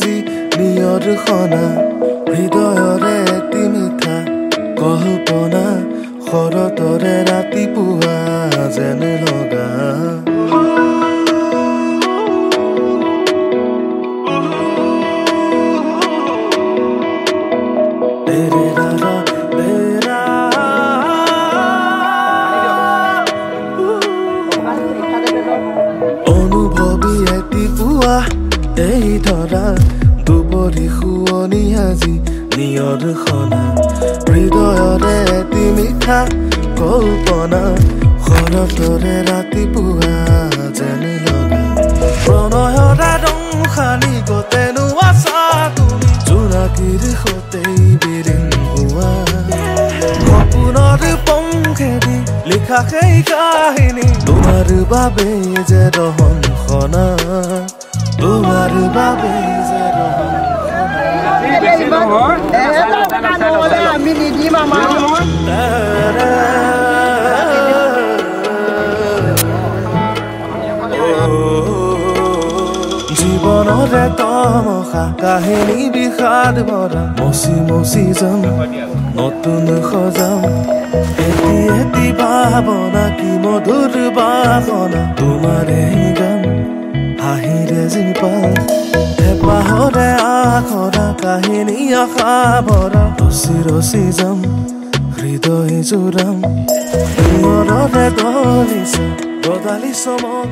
আজি নিয়ৰখনা হৃদয়ৰে এটি মিঠা কল্পনা শৰতৰে ৰাতিপুৱা যেন লগা অনুভৱী এটি পুৱা এই ধৰা দুপৰী শুৱনি আজি নিয়ৰখনা হৃদয়ৰে এটি মিঠা কল্পনা শৰতৰে ৰাতিপুৱা যেন লগা প্ৰণয়ৰা ৰং সানি গতেনো আছা তুমি জোনাকীৰ সতেই বিৰিণ হোৱা সপোনৰ পংখেদি লিখা সেই কাহিনী তোমাৰ বাবে যে ৰহনখনা তোমাৰ বাবে যে আমি নিদিম আমাৰ জীৱনৰে তমসা কাহিনী বিষাদ ভৰা মচি মচি যাম নতুন সজাম এটি এটি ভাৱনা কি মধুৰ বাসনা তোমাৰে গান হাঁহিৰে জীপাল হেঁপাহৰে আখৰা কাহিনী আশা ভৰা ৰচি ৰচি যাম হৃদয় জোৰাম নিয়ৰৰে দলিছা গদালি চমক